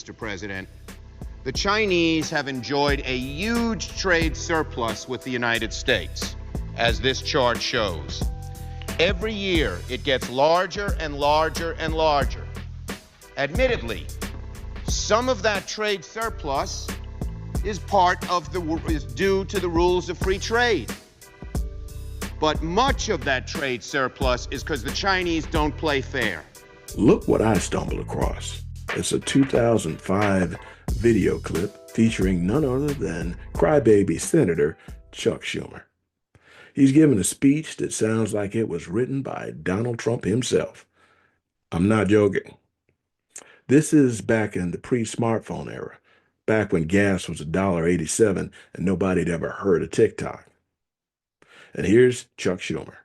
Mr. President, the Chinese have enjoyed a huge trade surplus with the United States, as this chart shows. Every year, it gets larger and larger and larger. Admittedly, some of that trade surplus is due to the rules of free trade. But much of that trade surplus is because the Chinese don't play fair. Look what I stumbled across. It's a 2005 video clip featuring none other than crybaby Senator Chuck Schumer. He's given a speech that sounds like it was written by Donald Trump himself. I'm not joking. This is back in the pre-smartphone era, back when gas was $1.87 and nobody'd ever heard of TikTok. And here's Chuck Schumer,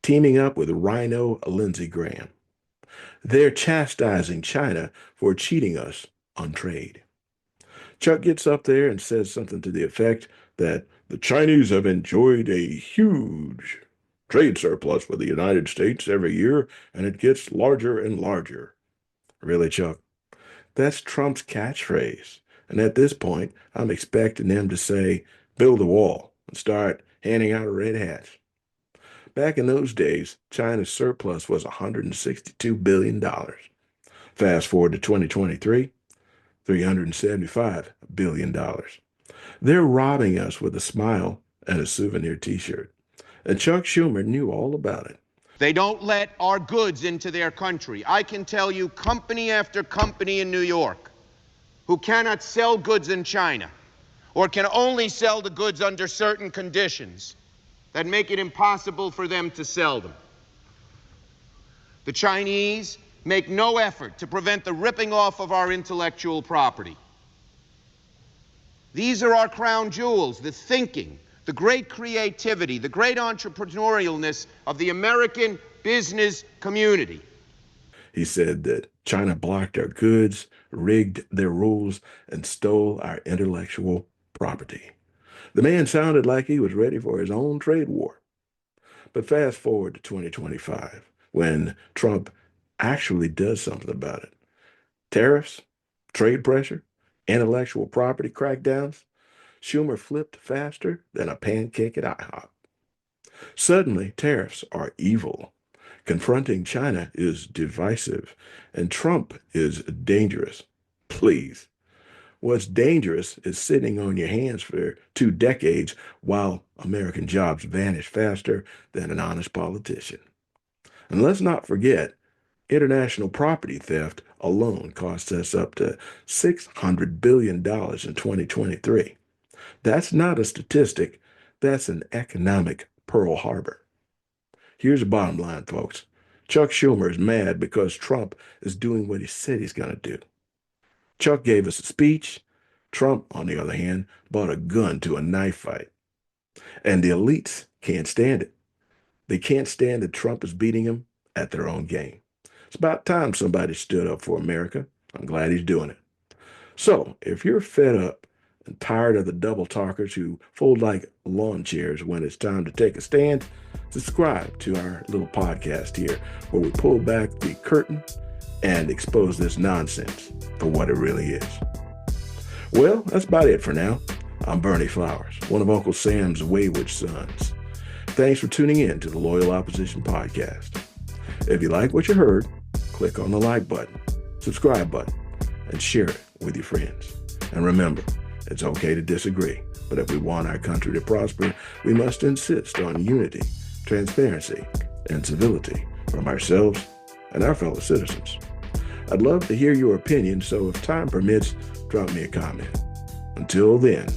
teaming up with Rhino Lindsey Graham. They're chastising China for cheating us on trade. Chuck gets up there and says something to the effect that the Chinese have enjoyed a huge trade surplus with the United States every year, and it gets larger and larger. Really, Chuck? That's Trump's catchphrase. And at this point, I'm expecting them to say, build a wall and start handing out red hats. Back in those days, China's surplus was $162 billion. Fast forward to 2023, $375 billion. They're robbing us with a smile and a souvenir t-shirt. And Chuck Schumer knew all about it. They don't let our goods into their country. I can tell you company after company in New York who cannot sell goods in China or can only sell the goods under certain conditions that make it impossible for them to sell them. The Chinese make no effort to prevent the ripping off of our intellectual property. These are our crown jewels, the thinking, the great creativity, the great entrepreneurialness of the American business community. He said that China blocked our goods, rigged their rules, and stole our intellectual property. The man sounded like he was ready for his own trade war. But fast forward to 2025, when Trump actually does something about it. Tariffs, trade pressure, intellectual property crackdowns. Schumer flipped faster than a pancake at IHOP. Suddenly, tariffs are evil. Confronting China is divisive, and Trump is dangerous. Please. What's dangerous is sitting on your hands for 2 decades while American jobs vanish faster than an honest politician. And let's not forget, international property theft alone cost us up to $600 billion in 2023. That's not a statistic. That's an economic Pearl Harbor. Here's the bottom line, folks. Chuck Schumer is mad because Trump is doing what he said he's going to do. Chuck gave us a speech. Trump, on the other hand, brought a gun to a knife fight. And the elites can't stand it. They can't stand that Trump is beating them at their own game. It's about time somebody stood up for America. I'm glad he's doing it. So, if you're fed up and tired of the double talkers who fold like lawn chairs when it's time to take a stand, subscribe to our little podcast here where we pull back the curtain and expose this nonsense for what it really is. Well, that's about it for now. I'm Bernie Flowers, one of Uncle Sam's wayward sons. Thanks for tuning in to the Loyal Opposition Podcast. If you like what you heard, click on the like button, subscribe button, and share it with your friends. And remember, it's okay to disagree, but if we want our country to prosper, we must insist on unity, transparency, and civility from ourselves and our fellow citizens. I'd love to hear your opinion, so if time permits, drop me a comment. Until then,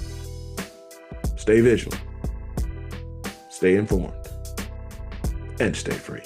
stay vigilant, stay informed, and stay free.